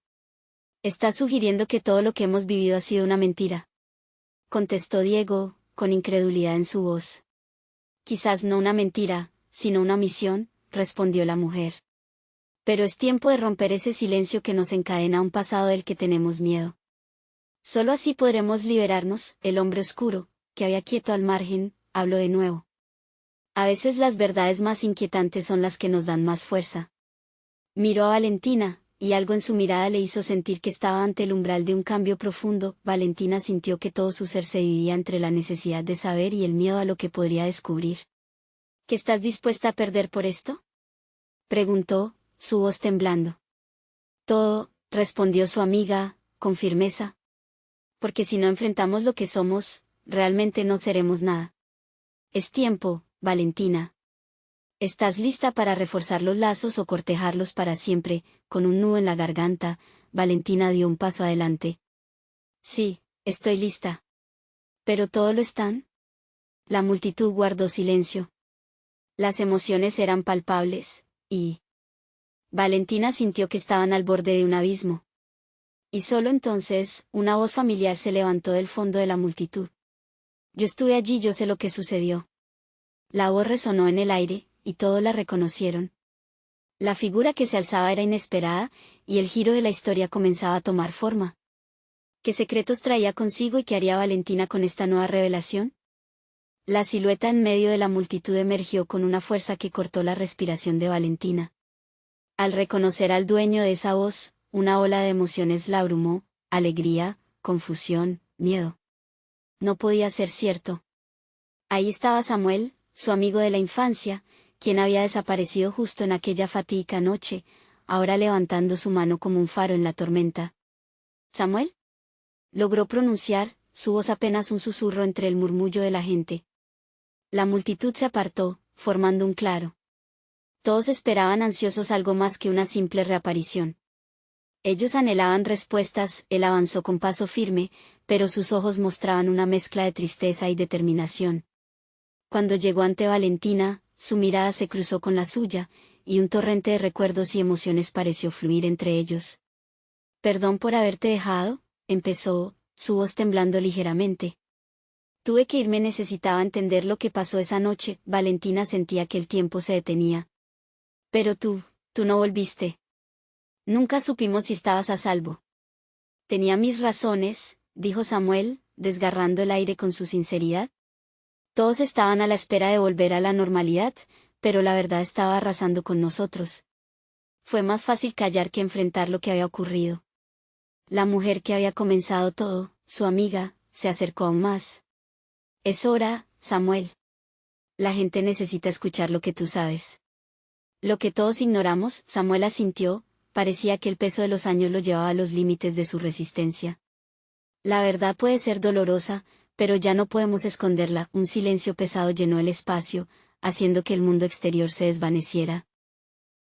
«¿Estás sugiriendo que todo lo que hemos vivido ha sido una mentira?», contestó Diego, con incredulidad en su voz. Quizás no una mentira, sino una misión, respondió la mujer. Pero es tiempo de romper ese silencio que nos encadena a un pasado del que tenemos miedo. Solo así podremos liberarnos. El hombre oscuro, que había quieto al margen, habló de nuevo. A veces las verdades más inquietantes son las que nos dan más fuerza. Miró a Valentina, y algo en su mirada le hizo sentir que estaba ante el umbral de un cambio profundo. Valentina sintió que todo su ser se dividía entre la necesidad de saber y el miedo a lo que podría descubrir. ¿Qué estás dispuesta a perder por esto?, preguntó, su voz temblando. Todo, respondió su amiga, con firmeza. Porque si no enfrentamos lo que somos, realmente no seremos nada. Es tiempo, Valentina. ¿Estás lista para reforzar los lazos o cortejarlos para siempre? Con un nudo en la garganta, Valentina dio un paso adelante. Sí, estoy lista. ¿Pero todo lo están? La multitud guardó silencio. Las emociones eran palpables, y Valentina sintió que estaban al borde de un abismo. Y solo entonces, una voz familiar se levantó del fondo de la multitud. Yo estuve allí, yo sé lo que sucedió. La voz resonó en el aire, y todos la reconocieron. La figura que se alzaba era inesperada, y el giro de la historia comenzaba a tomar forma. ¿Qué secretos traía consigo y qué haría Valentina con esta nueva revelación? La silueta en medio de la multitud emergió con una fuerza que cortó la respiración de Valentina. Al reconocer al dueño de esa voz, una ola de emociones la abrumó: alegría, confusión, miedo. No podía ser cierto. Ahí estaba Samuel, su amigo de la infancia, quien había desaparecido justo en aquella fatídica noche, ahora levantando su mano como un faro en la tormenta. ¿Samuel?, logró pronunciar, su voz apenas un susurro entre el murmullo de la gente. La multitud se apartó, formando un claro. Todos esperaban ansiosos algo más que una simple reaparición. Ellos anhelaban respuestas. Él avanzó con paso firme, pero sus ojos mostraban una mezcla de tristeza y determinación. Cuando llegó ante Valentina, su mirada se cruzó con la suya, y un torrente de recuerdos y emociones pareció fluir entre ellos. «Perdón por haberte dejado», empezó, su voz temblando ligeramente. «Tuve que irme, necesitaba entender lo que pasó esa noche». Valentina sentía que el tiempo se detenía. «Pero tú no volviste. Nunca supimos si estabas a salvo». «Tenía mis razones», dijo Samuel, desgarrando el aire con su sinceridad. Todos estaban a la espera de volver a la normalidad, pero la verdad estaba arrasando con nosotros. Fue más fácil callar que enfrentar lo que había ocurrido. La mujer que había comenzado todo, su amiga, se acercó aún más. «Es hora, Samuel. La gente necesita escuchar lo que tú sabes». «Lo que todos ignoramos», Samuel asintió, parecía que el peso de los años lo llevaba a los límites de su resistencia. «La verdad puede ser dolorosa, pero ya no podemos esconderla». Un silencio pesado llenó el espacio, haciendo que el mundo exterior se desvaneciera.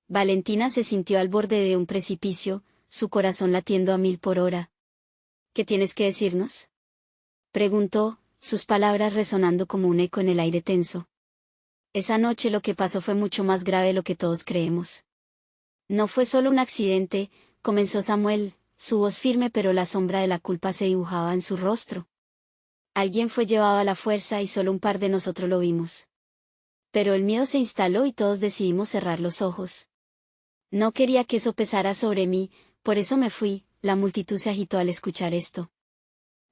Valentina se sintió al borde de un precipicio, su corazón latiendo a 1000 por hora. «¿Qué tienes que decirnos?», preguntó, sus palabras resonando como un eco en el aire tenso. «Esa noche lo que pasó fue mucho más grave de lo que todos creemos». «No fue solo un accidente», comenzó Samuel, su voz firme, pero la sombra de la culpa se dibujaba en su rostro. «Alguien fue llevado a la fuerza y solo un par de nosotros lo vimos. Pero el miedo se instaló y todos decidimos cerrar los ojos. No quería que eso pesara sobre mí, por eso me fui». La multitud se agitó al escuchar esto.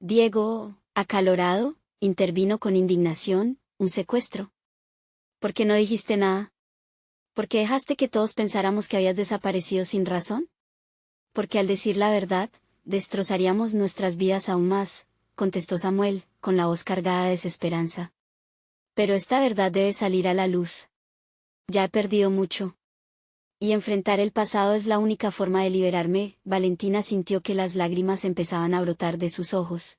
Diego, acalorado, intervino con indignación: «¿Un secuestro? ¿Por qué no dijiste nada? ¿Por qué dejaste que todos pensáramos que habías desaparecido sin razón? Porque al decir la verdad, destrozaríamos nuestras vidas aún más», contestó Samuel, con la voz cargada de desesperanza. «Pero esta verdad debe salir a la luz. Ya he perdido mucho. Y enfrentar el pasado es la única forma de liberarme». Valentina sintió que las lágrimas empezaban a brotar de sus ojos.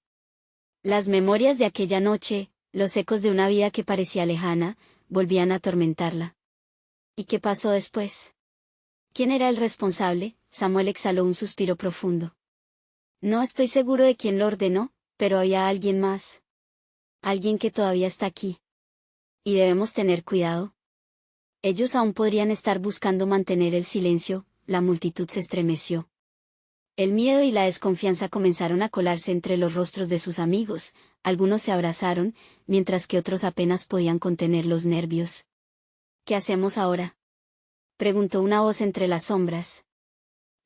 Las memorias de aquella noche, los ecos de una vida que parecía lejana, volvían a atormentarla. ¿Y qué pasó después? ¿Quién era el responsable? Samuel exhaló un suspiro profundo. «No estoy seguro de quién lo ordenó, pero había alguien más. Alguien que todavía está aquí. Y debemos tener cuidado. Ellos aún podrían estar buscando mantener el silencio». La multitud se estremeció. El miedo y la desconfianza comenzaron a colarse entre los rostros de sus amigos, algunos se abrazaron, mientras que otros apenas podían contener los nervios. ¿Qué hacemos ahora?, preguntó una voz entre las sombras.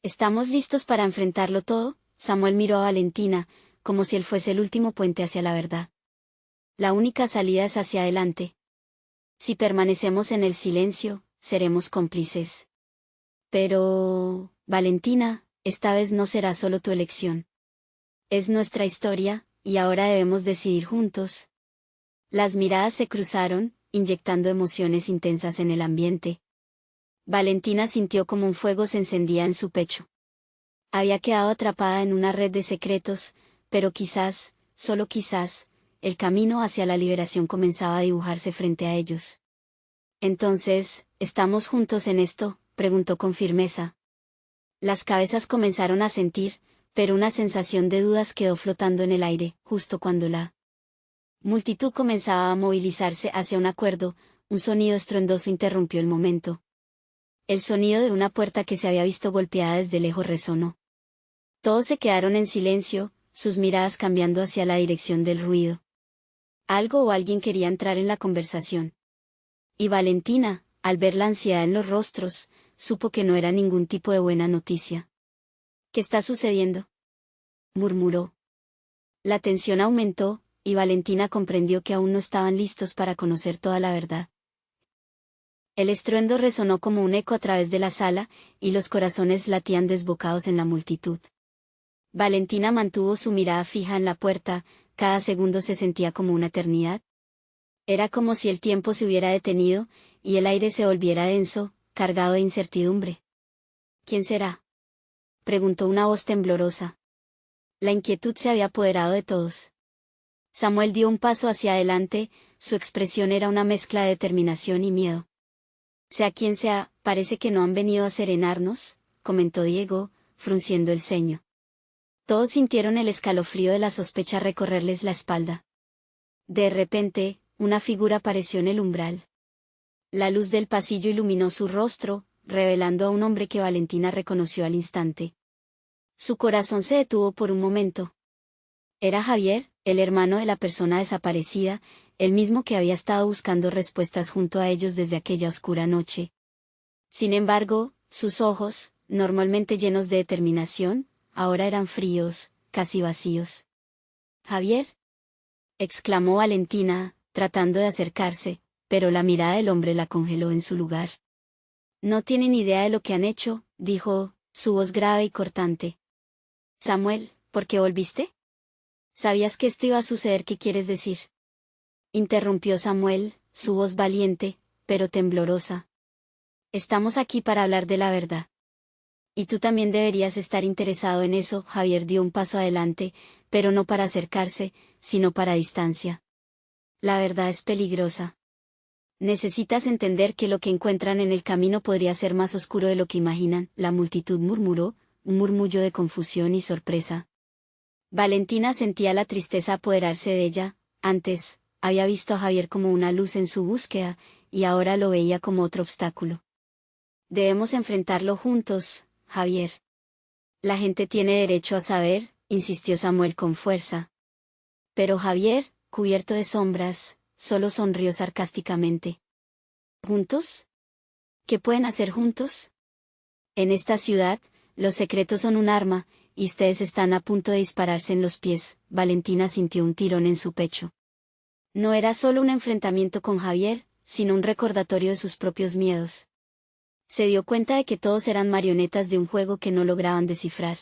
¿Estamos listos para enfrentarlo todo? Samuel miró a Valentina, como si él fuese el último puente hacia la verdad. La única salida es hacia adelante. Si permanecemos en el silencio, seremos cómplices. Pero, Valentina, esta vez no será solo tu elección. Es nuestra historia, y ahora debemos decidir juntos. Las miradas se cruzaron, inyectando emociones intensas en el ambiente. Valentina sintió como un fuego se encendía en su pecho. Había quedado atrapada en una red de secretos, pero quizás, solo quizás, el camino hacia la liberación comenzaba a dibujarse frente a ellos. Entonces, ¿estamos juntos en esto?, preguntó con firmeza. Las cabezas comenzaron a sentir, pero una sensación de dudas quedó flotando en el aire, justo cuando la multitud comenzaba a movilizarse hacia un acuerdo. Un sonido estruendoso interrumpió el momento. El sonido de una puerta que se había visto golpeada desde lejos resonó. Todos se quedaron en silencio, sus miradas cambiando hacia la dirección del ruido. Algo o alguien quería entrar en la conversación. Y Valentina, al ver la ansiedad en los rostros, supo que no era ningún tipo de buena noticia. ¿Qué está sucediendo?, murmuró. La tensión aumentó, y Valentina comprendió que aún no estaban listos para conocer toda la verdad. El estruendo resonó como un eco a través de la sala, y los corazones latían desbocados en la multitud. Valentina mantuvo su mirada fija en la puerta, cada segundo se sentía como una eternidad. Era como si el tiempo se hubiera detenido, y el aire se volviera denso, cargado de incertidumbre. ¿Quién será?, preguntó una voz temblorosa. La inquietud se había apoderado de todos. Samuel dio un paso hacia adelante, su expresión era una mezcla de determinación y miedo. Sea quien sea, parece que no han venido a serenarnos, comentó Diego, frunciendo el ceño. Todos sintieron el escalofrío de la sospecha recorrerles la espalda. De repente, una figura apareció en el umbral. La luz del pasillo iluminó su rostro, revelando a un hombre que Valentina reconoció al instante. Su corazón se detuvo por un momento. Era Javier, el hermano de la persona desaparecida, el mismo que había estado buscando respuestas junto a ellos desde aquella oscura noche. Sin embargo, sus ojos, normalmente llenos de determinación, ahora eran fríos, casi vacíos. «¿Javier?», exclamó Valentina, tratando de acercarse, pero la mirada del hombre la congeló en su lugar. «No tienen idea de lo que han hecho», dijo, su voz grave y cortante. «Samuel, ¿por qué volviste? ¿Sabías que esto iba a suceder? ¿Qué quieres decir?», interrumpió Samuel, su voz valiente, pero temblorosa. «Estamos aquí para hablar de la verdad. Y tú también deberías estar interesado en eso». Javier dio un paso adelante, pero no para acercarse, sino para distancia. «La verdad es peligrosa. Necesitas entender que lo que encuentran en el camino podría ser más oscuro de lo que imaginan». La multitud murmuró, un murmullo de confusión y sorpresa. Valentina sentía la tristeza apoderarse de ella. Antes, había visto a Javier como una luz en su búsqueda, y ahora lo veía como otro obstáculo. «Debemos enfrentarlo juntos, Javier. La gente tiene derecho a saber», insistió Samuel con fuerza. Pero Javier, cubierto de sombras, solo sonrió sarcásticamente. «¿Juntos? ¿Qué pueden hacer juntos? En esta ciudad, los secretos son un arma, y ustedes están a punto de dispararse en los pies». Valentina sintió un tirón en su pecho. No era solo un enfrentamiento con Javier, sino un recordatorio de sus propios miedos. Se dio cuenta de que todos eran marionetas de un juego que no lograban descifrar.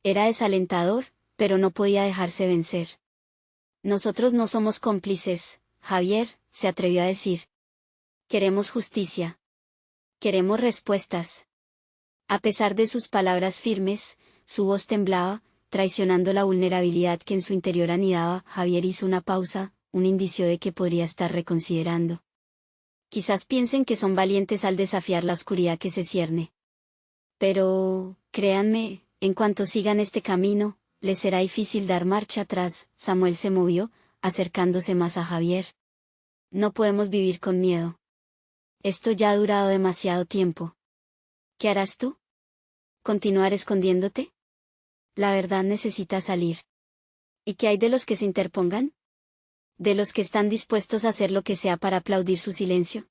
Era desalentador, pero no podía dejarse vencer. «Nosotros no somos cómplices, Javier», se atrevió a decir. «Queremos justicia. Queremos respuestas». A pesar de sus palabras firmes, su voz temblaba, traicionando la vulnerabilidad que en su interior anidaba. Javier hizo una pausa, un indicio de que podría estar reconsiderando. «Quizás piensen que son valientes al desafiar la oscuridad que se cierne. Pero, créanme, en cuanto sigan este camino, les será difícil dar marcha atrás». Samuel se movió, acercándose más a Javier. «No podemos vivir con miedo. Esto ya ha durado demasiado tiempo. ¿Qué harás tú? ¿Continuar escondiéndote? La verdad necesita salir. ¿Y qué hay de los que se interpongan? ¿De los que están dispuestos a hacer lo que sea para aplaudir su silencio?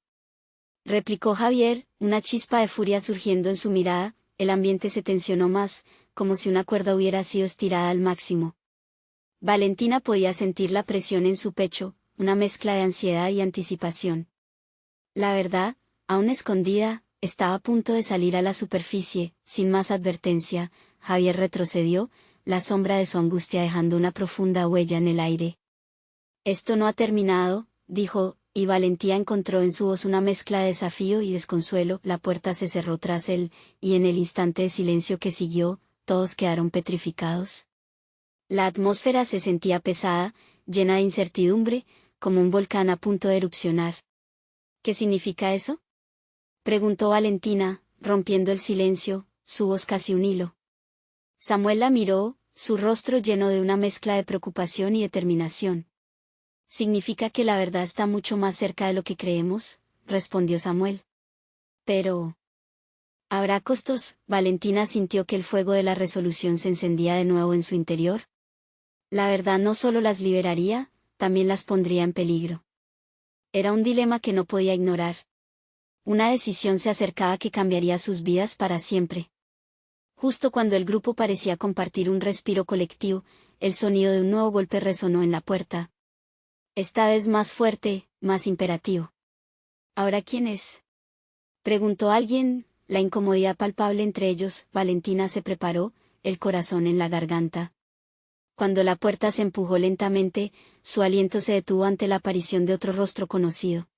Replicó Javier, una chispa de furia surgiendo en su mirada. El ambiente se tensionó más, como si una cuerda hubiera sido estirada al máximo. Valentina podía sentir la presión en su pecho, una mezcla de ansiedad y anticipación. La verdad, aún escondida, estaba a punto de salir a la superficie. Sin más advertencia, Javier retrocedió, la sombra de su angustia dejando una profunda huella en el aire. Esto no ha terminado, dijo, y Valentía encontró en su voz una mezcla de desafío y desconsuelo. La puerta se cerró tras él, y en el instante de silencio que siguió, todos quedaron petrificados. La atmósfera se sentía pesada, llena de incertidumbre, como un volcán a punto de erupcionar. ¿Qué significa eso?, preguntó Valentina, rompiendo el silencio, su voz casi un hilo. Samuel la miró, su rostro lleno de una mezcla de preocupación y determinación. Significa que la verdad está mucho más cerca de lo que creemos, respondió Samuel. Pero... ¿habrá costos? Valentina sintió que el fuego de la resolución se encendía de nuevo en su interior. La verdad no solo las liberaría, también las pondría en peligro. Era un dilema que no podía ignorar. Una decisión se acercaba que cambiaría sus vidas para siempre. Justo cuando el grupo parecía compartir un respiro colectivo, el sonido de un nuevo golpe resonó en la puerta. Esta vez más fuerte, más imperativo. ¿Ahora quién es?, preguntó alguien, la incomodidad palpable entre ellos. Valentina se preparó, el corazón en la garganta. Cuando la puerta se empujó lentamente, su aliento se detuvo ante la aparición de otro rostro conocido.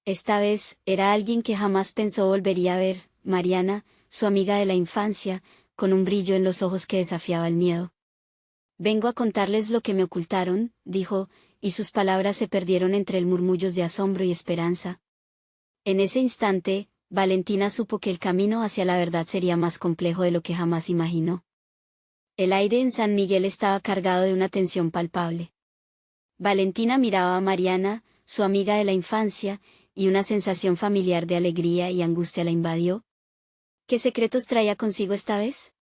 Esta vez, era alguien que jamás pensó volvería a ver, Mariana, su amiga de la infancia, con un brillo en los ojos que desafiaba el miedo. «Vengo a contarles lo que me ocultaron», dijo, y sus palabras se perdieron entre el murmullos de asombro y esperanza. En ese instante, Valentina supo que el camino hacia la verdad sería más complejo de lo que jamás imaginó. El aire en San Miguel estaba cargado de una tensión palpable. Valentina miraba a Mariana, su amiga de la infancia, y una sensación familiar de alegría y angustia la invadió. ¿Qué secretos traía consigo esta vez?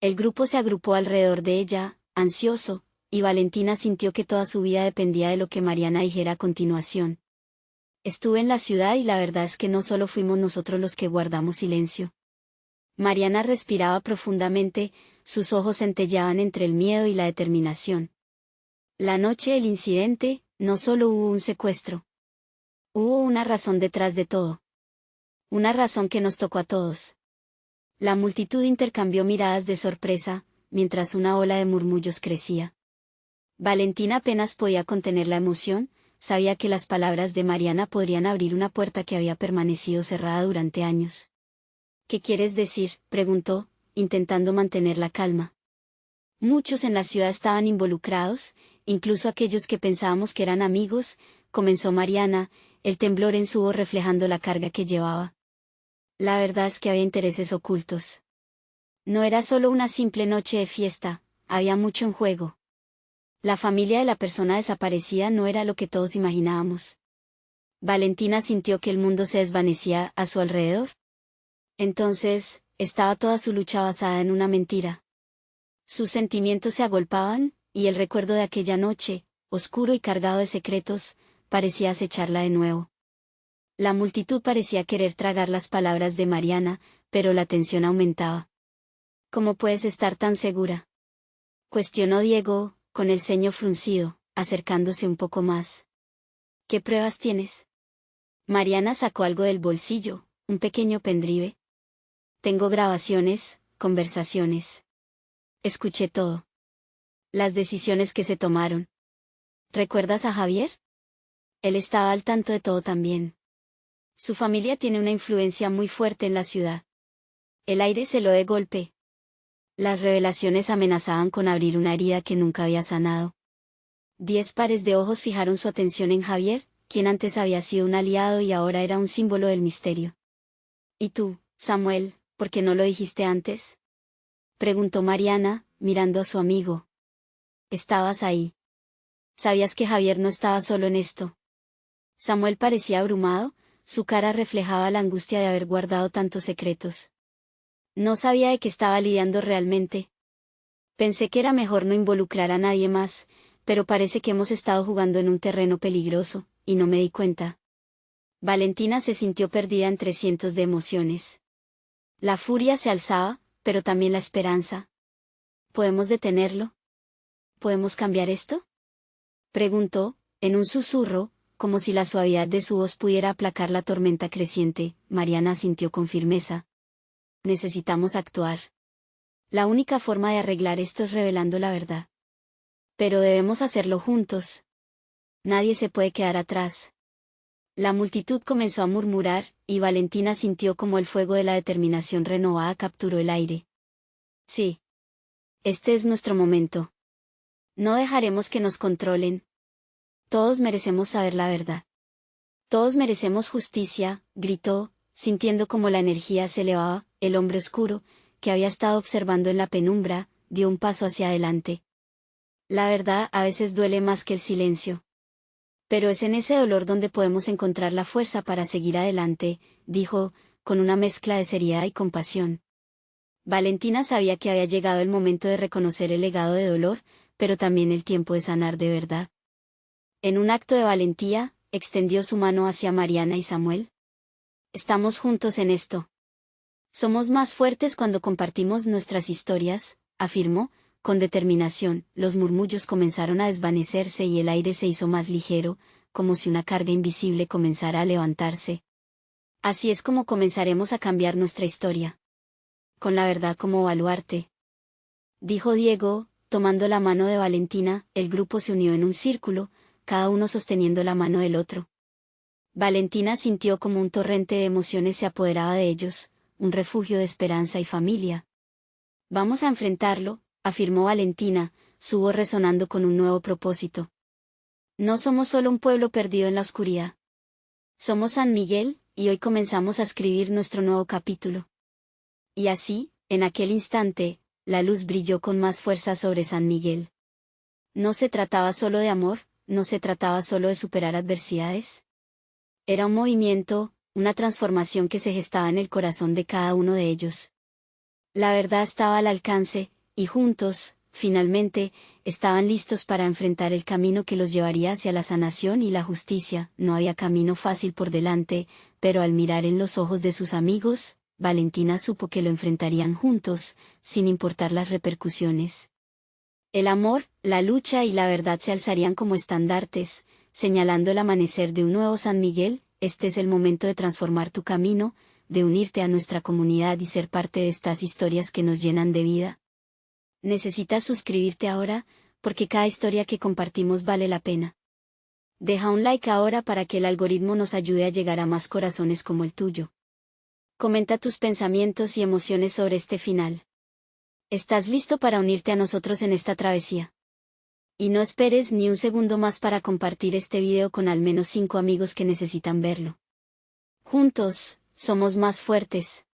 El grupo se agrupó alrededor de ella, ansioso, y Valentina sintió que toda su vida dependía de lo que Mariana dijera a continuación. Estuve en la ciudad y la verdad es que no solo fuimos nosotros los que guardamos silencio. Mariana respiraba profundamente, sus ojos centelleaban entre el miedo y la determinación. La noche del incidente, no solo hubo un secuestro. Hubo una razón detrás de todo. Una razón que nos tocó a todos. La multitud intercambió miradas de sorpresa, mientras una ola de murmullos crecía. Valentina apenas podía contener la emoción, sabía que las palabras de Mariana podrían abrir una puerta que había permanecido cerrada durante años. «¿Qué quieres decir?», preguntó, intentando mantener la calma. Muchos en la ciudad estaban involucrados, incluso aquellos que pensábamos que eran amigos, comenzó Mariana, el temblor en su voz reflejando la carga que llevaba. La verdad es que había intereses ocultos. No era solo una simple noche de fiesta, había mucho en juego. La familia de la persona desaparecida no era lo que todos imaginábamos. Valentina sintió que el mundo se desvanecía a su alrededor. Entonces, estaba toda su lucha basada en una mentira. Sus sentimientos se agolpaban, y el recuerdo de aquella noche, oscuro y cargado de secretos, parecía acecharla de nuevo. La multitud parecía querer tragar las palabras de Mariana, pero la tensión aumentaba. «¿Cómo puedes estar tan segura?», cuestionó Diego, con el ceño fruncido, acercándose un poco más. «¿Qué pruebas tienes?». Mariana sacó algo del bolsillo, un pequeño pendrive. «Tengo grabaciones, conversaciones. Escuché todo. Las decisiones que se tomaron. ¿Recuerdas a Javier? Él estaba al tanto de todo también. Su familia tiene una influencia muy fuerte en la ciudad». El aire se heló de golpe. Las revelaciones amenazaban con abrir una herida que nunca había sanado. 10 pares de ojos fijaron su atención en Javier, quien antes había sido un aliado y ahora era un símbolo del misterio. «¿Y tú, Samuel, por qué no lo dijiste antes?», preguntó Mariana, mirando a su amigo. «Estabas ahí. Sabías que Javier no estaba solo en esto». Samuel parecía abrumado, su cara reflejaba la angustia de haber guardado tantos secretos. No sabía de qué estaba lidiando realmente. Pensé que era mejor no involucrar a nadie más, pero parece que hemos estado jugando en un terreno peligroso, y no me di cuenta. Valentina se sintió perdida entre cientos de emociones. La furia se alzaba, pero también la esperanza. ¿Podemos detenerlo? ¿Podemos cambiar esto? Preguntó, en un susurro, como si la suavidad de su voz pudiera aplacar la tormenta creciente. Mariana asintió con firmeza. Necesitamos actuar. La única forma de arreglar esto es revelando la verdad. Pero debemos hacerlo juntos. Nadie se puede quedar atrás. La multitud comenzó a murmurar, y Valentina sintió como el fuego de la determinación renovada capturó el aire. Sí. Este es nuestro momento. No dejaremos que nos controlen. Todos merecemos saber la verdad. Todos merecemos justicia, gritó, sintiendo como la energía se elevaba. El hombre oscuro, que había estado observando en la penumbra, dio un paso hacia adelante. La verdad a veces duele más que el silencio. Pero es en ese dolor donde podemos encontrar la fuerza para seguir adelante, dijo, con una mezcla de seriedad y compasión. Valentina sabía que había llegado el momento de reconocer el legado de dolor, pero también el tiempo de sanar de verdad. En un acto de valentía, extendió su mano hacia Mariana y Samuel. Estamos juntos en esto. Somos más fuertes cuando compartimos nuestras historias, afirmó, con determinación. Los murmullos comenzaron a desvanecerse y el aire se hizo más ligero, como si una carga invisible comenzara a levantarse. Así es como comenzaremos a cambiar nuestra historia. Con la verdad como baluarte. Dijo Diego, tomando la mano de Valentina. El grupo se unió en un círculo, cada uno sosteniendo la mano del otro. Valentina sintió como un torrente de emociones se apoderaba de ellos, un refugio de esperanza y familia. Vamos a enfrentarlo, afirmó Valentina, su voz resonando con un nuevo propósito. No somos solo un pueblo perdido en la oscuridad. Somos San Miguel, y hoy comenzamos a escribir nuestro nuevo capítulo. Y así, en aquel instante, la luz brilló con más fuerza sobre San Miguel. No se trataba solo de amor, no se trataba solo de superar adversidades. Era un movimiento, una transformación que se gestaba en el corazón de cada uno de ellos. La verdad estaba al alcance, y juntos, finalmente, estaban listos para enfrentar el camino que los llevaría hacia la sanación y la justicia. No había camino fácil por delante, pero al mirar en los ojos de sus amigos, Valentina supo que lo enfrentarían juntos, sin importar las repercusiones. El amor, la lucha y la verdad se alzarían como estandartes, señalando el amanecer de un nuevo San Miguel. Este es el momento de transformar tu camino, de unirte a nuestra comunidad y ser parte de estas historias que nos llenan de vida. Necesitas suscribirte ahora, porque cada historia que compartimos vale la pena. Deja un like ahora para que el algoritmo nos ayude a llegar a más corazones como el tuyo. Comenta tus pensamientos y emociones sobre este final. ¿Estás listo para unirte a nosotros en esta travesía? Y no esperes ni un segundo más para compartir este video con al menos 5 amigos que necesitan verlo. Juntos, somos más fuertes.